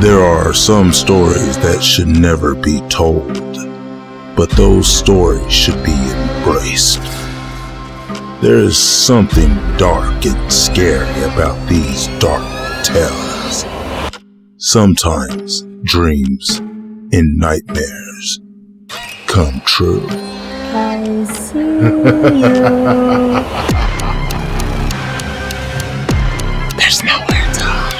There are some stories that should never be told, but those stories should be embraced. There is something dark and scary about these dark tales. Sometimes dreams and nightmares come true. I see you. There's nowhere to hide.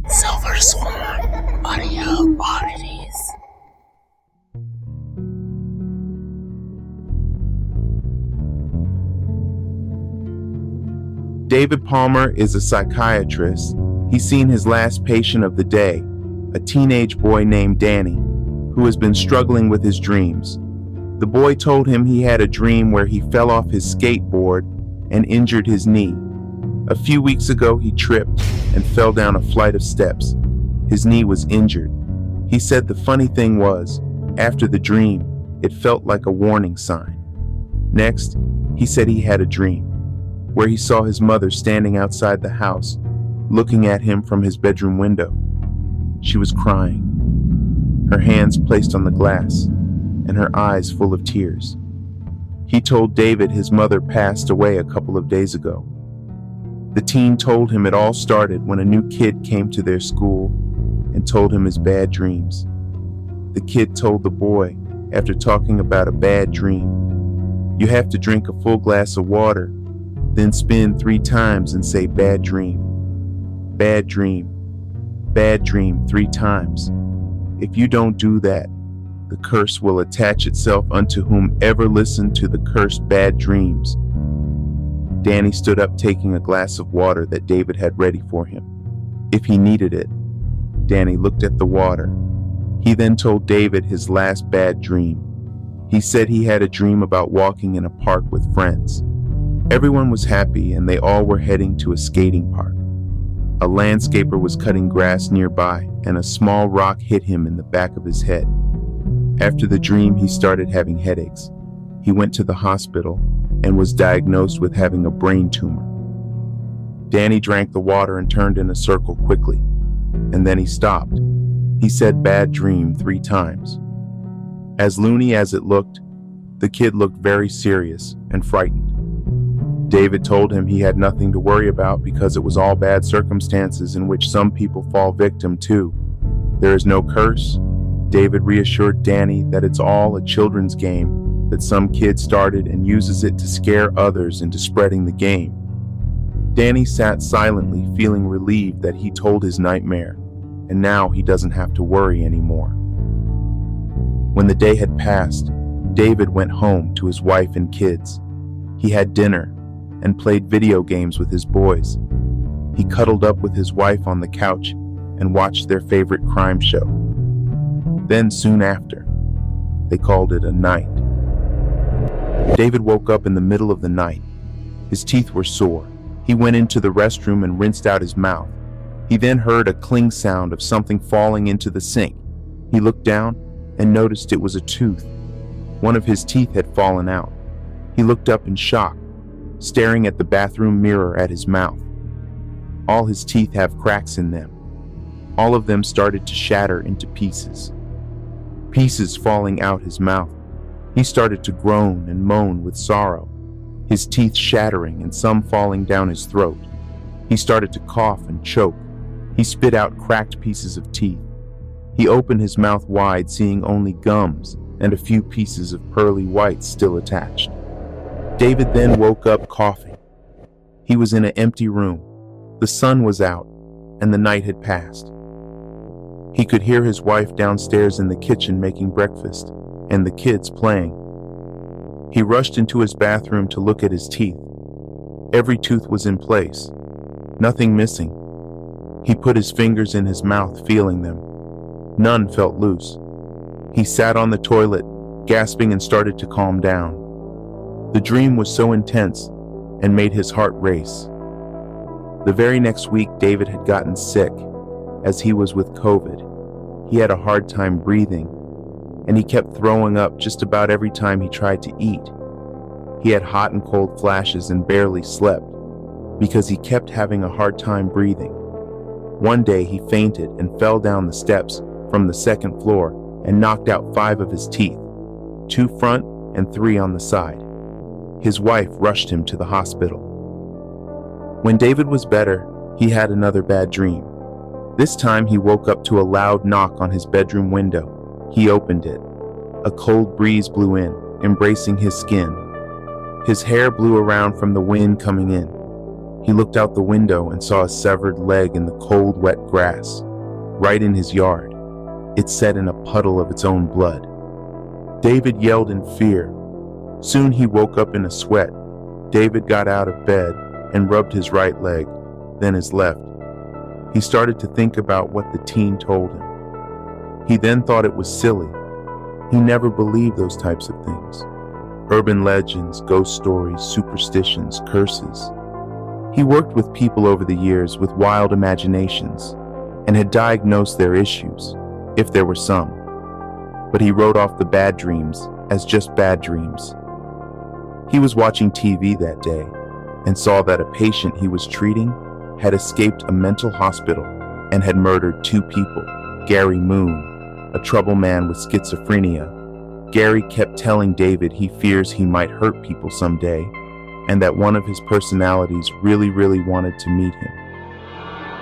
Silver Swan Audio Oddities. David Palmer is a psychiatrist. He's seen his last patient of the day, a teenage boy named Danny, who has been struggling with his dreams. The boy told him he had a dream where he fell off his skateboard and injured his knee. A few weeks ago, he tripped and fell down a flight of steps. His knee was injured. He said the funny thing was, after the dream, it felt like a warning sign. Next, he said he had a dream where he saw his mother standing outside the house, looking at him from his bedroom window. She was crying, her hands placed on the glass, and her eyes full of tears. He told David his mother passed away a couple of days ago. The teen told him it all started when a new kid came to their school and told him his bad dreams. The kid told the boy, after talking about a bad dream, "You have to drink a full glass of water, then spin 3 times and say bad dream, bad dream, bad dream 3 times. If you don't do that, the curse will attach itself unto whomever listened to the cursed bad dreams." Danny stood up, taking a glass of water that David had ready for him, if he needed it. Danny looked at the water. He then told David his last bad dream. He said he had a dream about walking in a park with friends. Everyone was happy and they all were heading to a skating park. A landscaper was cutting grass nearby and a small rock hit him in the back of his head. After the dream, he started having headaches. He went to the hospital and was diagnosed with having a brain tumor. Danny drank the water and turned in a circle quickly, and then he stopped. He said bad dream 3 times. As loony as it looked, the kid looked very serious and frightened. David told him he had nothing to worry about because it was all bad circumstances in which some people fall victim to. There is no curse. David reassured Danny that it's all a children's game that some kid started and uses it to scare others into spreading the game. Danny sat silently, feeling relieved that he told his nightmare, and now he doesn't have to worry anymore. When the day had passed, David went home to his wife and kids. He had dinner and played video games with his boys. He cuddled up with his wife on the couch and watched their favorite crime show. Then soon after, they called it a night. David woke up in the middle of the night. His teeth were sore. He went into the restroom and rinsed out his mouth. He then heard a cling sound of something falling into the sink. He looked down and noticed it was a tooth. One of his teeth had fallen out. He looked up in shock, staring at the bathroom mirror at his mouth. All his teeth have cracks in them. All of them started to shatter into pieces. Pieces falling out his mouth. He started to groan and moan with sorrow, his teeth shattering and some falling down his throat. He started to cough and choke. He spit out cracked pieces of teeth. He opened his mouth wide, seeing only gums and a few pieces of pearly white still attached. David then woke up coughing. He was in an empty room. The sun was out, and the night had passed. He could hear his wife downstairs in the kitchen making breakfast, and the kids playing. He rushed into his bathroom to look at his teeth. Every tooth was in place, nothing missing. He put his fingers in his mouth, feeling them. None felt loose. He sat on the toilet, gasping, and started to calm down. The dream was so intense, and made his heart race. The very next week, David had gotten sick, as he was with COVID. He had a hard time breathing, and he kept throwing up just about every time he tried to eat. He had hot and cold flashes and barely slept, because he kept having a hard time breathing. One day he fainted and fell down the steps from the second floor and knocked out 5 of his teeth, 2 front and 3 on the side. His wife rushed him to the hospital. When David was better, he had another bad dream. This time he woke up to a loud knock on his bedroom window. He opened it. A cold breeze blew in, embracing his skin. His hair blew around from the wind coming in. He looked out the window and saw a severed leg in the cold, wet grass, right in his yard. It set in a puddle of its own blood. David yelled in fear. Soon he woke up in a sweat. David got out of bed and rubbed his right leg, then his left. He started to think about what the teen told him. He then thought it was silly. He never believed those types of things. Urban legends, ghost stories, superstitions, curses. He worked with people over the years with wild imaginations and had diagnosed their issues, if there were some. But he wrote off the bad dreams as just bad dreams. He was watching TV that day and saw that a patient he was treating had escaped a mental hospital and had murdered 2 people. Gary Moon, a trouble man with schizophrenia. Gary kept telling David he fears he might hurt people someday, and that one of his personalities really wanted to meet him.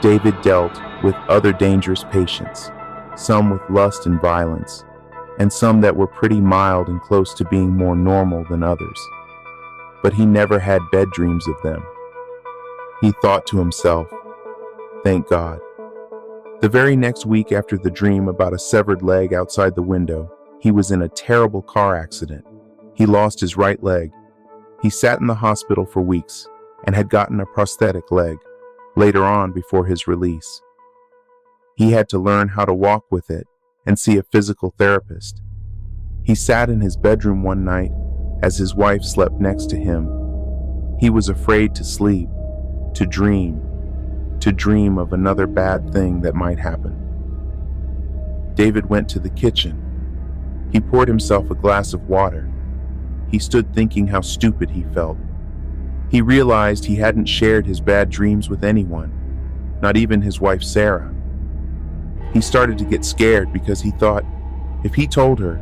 David dealt with other dangerous patients, some with lust and violence, and some that were pretty mild and close to being more normal than others. But he never had bed dreams of them. He thought to himself, "Thank God." The very next week after the dream about a severed leg outside the window, he was in a terrible car accident. He lost his right leg. He sat in the hospital for weeks and had gotten a prosthetic leg later on before his release. He had to learn how to walk with it and see a physical therapist. He sat in his bedroom one night as his wife slept next to him. He was afraid to sleep, to dream of another bad thing that might happen. David went to the kitchen. He poured himself a glass of water. He stood thinking how stupid he felt. He realized he hadn't shared his bad dreams with anyone, not even his wife Sarah. He started to get scared because he thought, if he told her,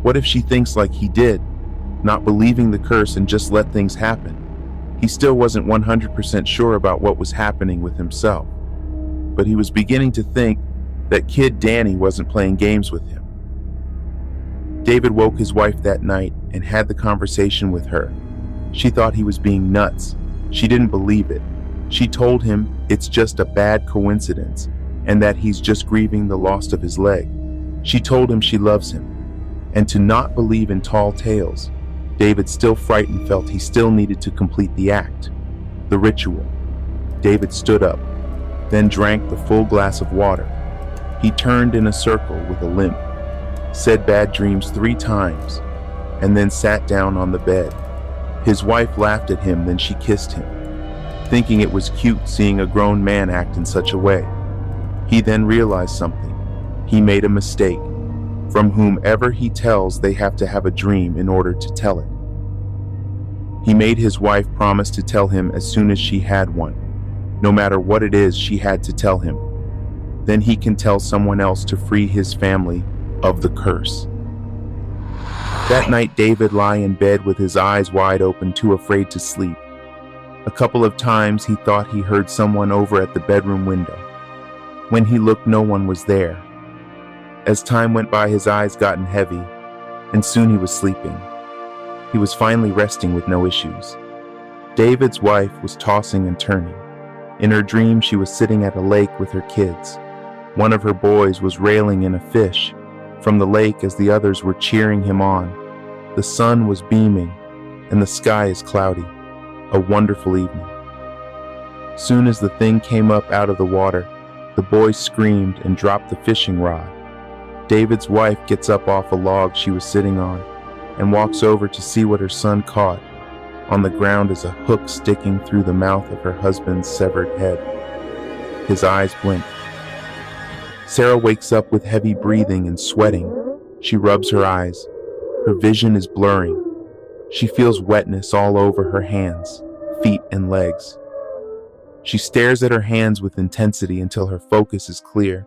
what if she thinks like he did, not believing the curse and just let things happen? He still wasn't 100% sure about what was happening with himself, but he was beginning to think that kid Danny wasn't playing games with him. David woke his wife that night and had the conversation with her. She thought he was being nuts. She didn't believe it. She told him it's just a bad coincidence and that he's just grieving the loss of his leg. She told him she loves him and to not believe in tall tales. David, still frightened, felt he still needed to complete the act, the ritual. David stood up, then drank the full glass of water. He turned in a circle with a limp, said bad dreams 3 times, and then sat down on the bed. His wife laughed at him, then she kissed him, thinking it was cute seeing a grown man act in such a way. He then realized something. He made a mistake. From whomever he tells, they have to have a dream in order to tell it. He made his wife promise to tell him as soon as she had one. No matter what it is, she had to tell him. Then he can tell someone else to free his family of the curse. That night, David lay in bed with his eyes wide open, too afraid to sleep. A couple of times he thought he heard someone over at the bedroom window. When he looked, no one was there. As time went by, his eyes got heavy, and soon he was sleeping. He was finally resting with no issues. David's wife was tossing and turning. In her dream, she was sitting at a lake with her kids. One of her boys was railing in a fish from the lake as the others were cheering him on. The sun was beaming, and the sky is cloudy. A wonderful evening. Soon as the thing came up out of the water, the boy screamed and dropped the fishing rod. David's wife gets up off a log she was sitting on and walks over to see what her son caught. On the ground is a hook sticking through the mouth of her husband's severed head. His eyes blink. Sarah wakes up with heavy breathing and sweating. She rubs her eyes. Her vision is blurring. She feels wetness all over her hands, feet, and legs. She stares at her hands with intensity until her focus is clear,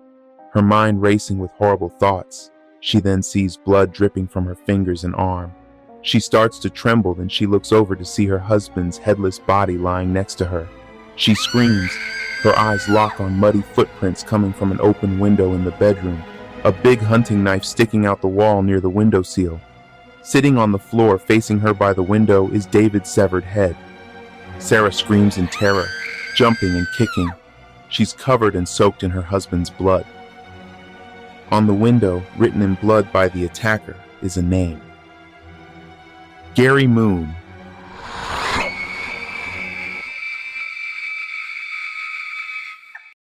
her mind racing with horrible thoughts. She then sees blood dripping from her fingers and arm. She starts to tremble, then she looks over to see her husband's headless body lying next to her. She screams. Her eyes lock on muddy footprints coming from an open window in the bedroom, a big hunting knife sticking out the wall near the windowsill. Sitting on the floor facing her by the window is David's severed head. Sarah screams in terror, jumping and kicking. She's covered and soaked in her husband's blood. On the window, written in blood by the attacker, is a name. Gary Moon,